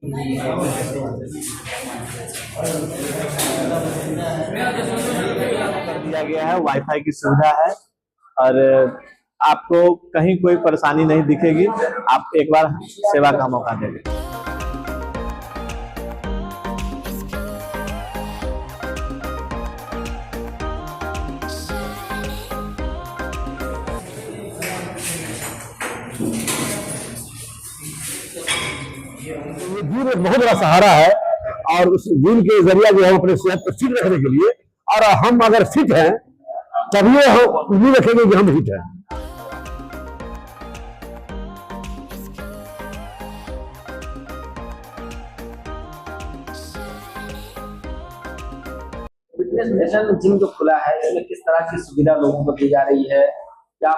कर दिया गया है, वाईफाई की सुविधा है और आपको कहीं कोई परेशानी नहीं दिखेगी। आप एक बार सेवा का मौका देंगे। ये जिम एक बहुत बड़ा सहारा है और उस जिम के जरिए जो हम अपने सेहत को फिट रखने के लिए, और हम अगर फिट हैं तभी हम उम्मीद रखेंगे कि हम फिट हैं। फिटनेस नेशन जिम जो खुला है इसमें किस तरह की सुविधा लोगों को दी जा रही है, क्या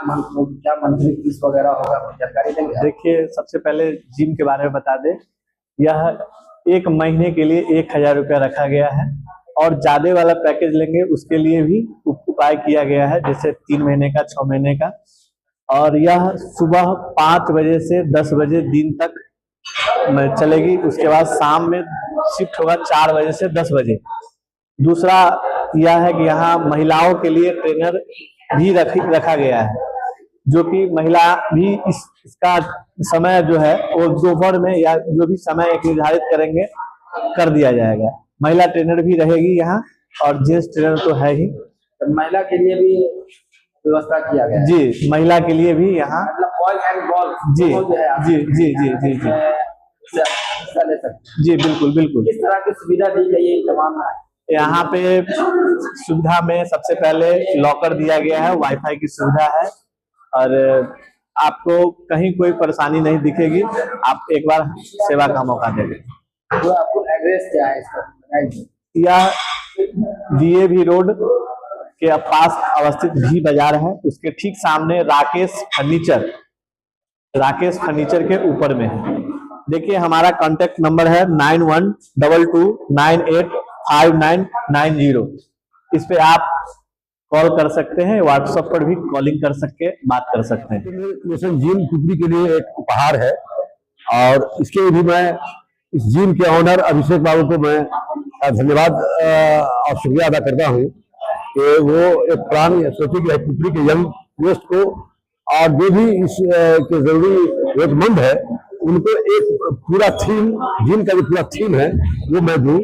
मंथली फीस वगैरह होगा, कुछ जानकारी देंगे? देखिए, सबसे पहले जिम के बारे में बता दें, यह एक महीने के लिए 1000 रुपया रखा गया है और ज्यादा वाला पैकेज लेंगे उसके लिए भी उपाय किया गया है, जैसे 3 महीने का, 6 महीने का। और यह सुबह 5 बजे से 10 बजे दिन तक चलेगी। उसके बाद शाम में शिफ्ट होगा 4 बजे से 10 बजे। दूसरा यह है कि यहाँ महिलाओं के लिए ट्रेनर भी रखा गया है, जो कि महिला भी इसका समय जो है वो दोपहर में या जो भी समय एक निर्धारित करेंगे कर दिया जाएगा। महिला ट्रेनर भी रहेगी यहाँ और जेंट्स ट्रेनर तो है ही। तो महिला के लिए भी व्यवस्था किया गया है? जी, महिला के लिए भी यहाँ बॉय एंड गर्ल जी जी जी जी जी जी जी बिल्कुल बिल्कुल। किस तरह की सुविधा दी गई है तमाम? यहाँ पे सुविधा में सबसे पहले लॉकर दिया गया है, वाईफाई की सुविधा है और आपको कहीं कोई परेशानी नहीं दिखेगी। आप एक बार सेवा का मौका देंगे। तो आपको एड्रेस क्या है इसका? यह DAV रोड के पास अवस्थित भी बाजार है, उसके ठीक सामने राकेश फर्नीचर के ऊपर में है। देखिए, हमारा कांटेक्ट नंबर है 9122985990। इस पे आप कॉल कर सकते हैं, व्हाट्सएप पर भी कॉलिंग कर सकते, बात कर सकते हैं। नेशन जिम पुपरी के लिए एक उपहार है और इसके लिए भी मैं इस जिम के ऑनर अभिषेक बाबू को मैं धन्यवाद और शुक्रिया अदा करता हूँ कि वो एक प्राण सोचे कि पुपरी के यंग वेस्ट को और जो भी इस के जरूरी जरूरतमंद है उनको एक पूरा थीम, जिम का जो पूरा थीम है वो मैं दूं।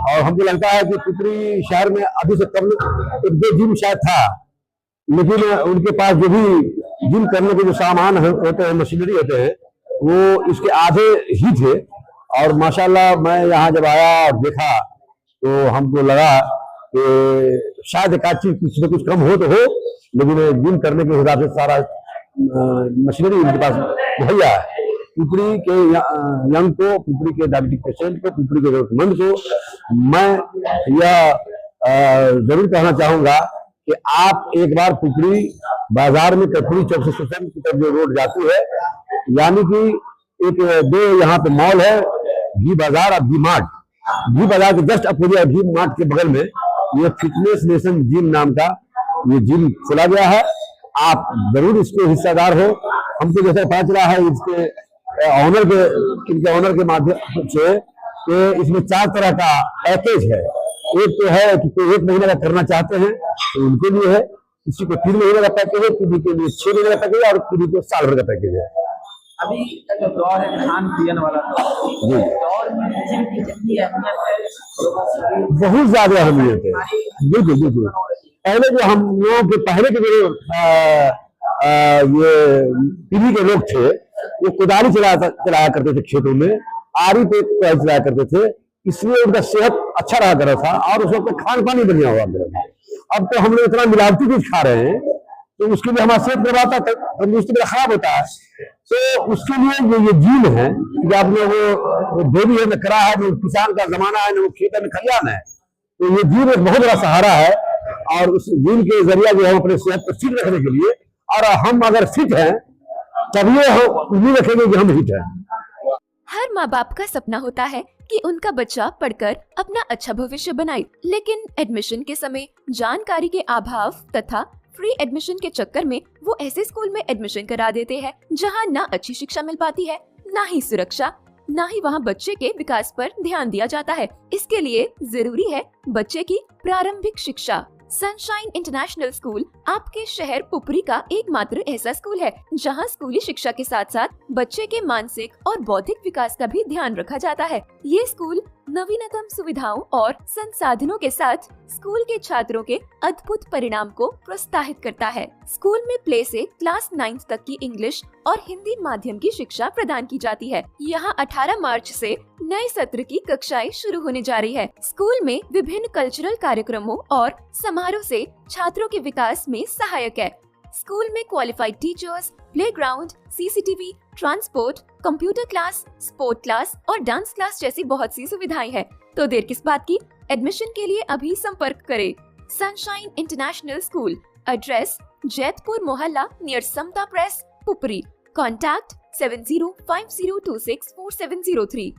और हमको लगता है कि पुपरी शहर में अभी से कम 1-2 जिम शायद था, लेकिन उनके पास जो भी जिम करने के जो सामान होते हैं, मशीनरी होते हैं, वो इसके आधे ही थे। और माशाल्लाह मैं यहाँ जब आया और देखा तो हमको लगा कि शायद एक आध चीज कुछ न कुछ कम हो तो हो, लेकिन जिम करने के हिसाब से सारा मशीनरी उनके पास मुहैया है। पुपरी के यंग को, पुपरी के डायबिटिक पेशेंट को, पुपरी के जरूरतमंद को मैं यह जरूर कहना चाहूंगा कि आप एक बार पुपरी बाजार में कपूरी चौक से सुसन की तरफ जो रोड जाती है, यानी कि एक 2 यहाँ पे मॉल है, भी बाजार और भी मार्ट। भी बाजार के जस्ट अपोजिट भी मार्ट के बगल में ये फिटनेस नेशन जिम नाम का ये जिम खोला गया है। आप जरूर इसके हिस्सेदार हो। हमको जैसा पता चला है इसके इनके ऑनर के माध्यम से कि इसमें 4 तरह का पैकेज है। एक तो है कि कोई 1 महीने का करना चाहते हैं तो उनके लिए है, किसी को 3 महीने का पैकेज है, किसी के लिए 6 महीने का पैकेज है और किसी को साल भर का पैकेज है। अभी का जो दौर है खान पियन वाला दौर में जिम की कितनी अहमियत है? बहुत ज्यादा अहमियत है, बिल्कुल बिल्कुल। पहले जो हम लोगों के पहले के जो ये पीढ़ी के लोग थे वो कुदाली चलाया करते थे खेतों में, आरी पे चलाया करते थे, इसलिए उनका सेहत अच्छा रहा करता था और उस वक्त खान पान ही बढ़िया हुआ करता था। अब तो हम लोग इतना मिलावटी कुछ खा रहे हैं तो उसके लिए हमारा सेहत बर्बाद होता है, तंदुरुस्ती बड़ा खराब होता है। तो उसके लिए ये जिम है कि आपने वो देवी है, करा है, जो किसान का जमाना है, वो खेत में खलियान है, तो ये जिम एक बहुत बड़ा सहारा है और उस जिम के जरिए जो हम अपने सेहत को फिट रखने के लिए, और हम अगर फिट हैं तभी हम उम्मीद रखेंगे कि हम फिट हैं। हर माँ बाप का सपना होता है कि उनका बच्चा पढ़कर अपना अच्छा भविष्य बनाए, लेकिन एडमिशन के समय जानकारी के अभाव तथा फ्री एडमिशन के चक्कर में वो ऐसे स्कूल में एडमिशन करा देते हैं जहां ना अच्छी शिक्षा मिल पाती है, ना ही सुरक्षा। न ही वहाँ बच्चे के विकास पर ध्यान दिया जाता है। इसके लिए जरूरी है बच्चे की प्रारंभिक शिक्षा। सनशाइन इंटरनेशनल स्कूल आपके शहर पुपरी का एकमात्र ऐसा स्कूल है जहां स्कूली शिक्षा के साथ साथ बच्चे के मानसिक और बौद्धिक विकास का भी ध्यान रखा जाता है। ये स्कूल नवीनतम सुविधाओं और संसाधनों के साथ स्कूल के छात्रों के अद्भुत परिणाम को प्रोत्साहित करता है। स्कूल में प्ले से क्लास 9 तक की इंग्लिश और हिंदी माध्यम की शिक्षा प्रदान की जाती है। यहाँ 18 मार्च से नए सत्र की कक्षाएं शुरू होने जा रही है। स्कूल में विभिन्न कल्चरल कार्यक्रमों और समारोह से छात्रों के विकास में सहायक है। स्कूल में qualified teachers, playground, CCTV, transport, computer class, sport class और डांस क्लास जैसी बहुत सी सुविधाएं हैं। तो देर किस बात की, एडमिशन के लिए अभी संपर्क करें। Sunshine international school, address Jaitpur मोहल्ला नियर समता प्रेस, पुपरी। कॉन्टैक्ट 7050264703।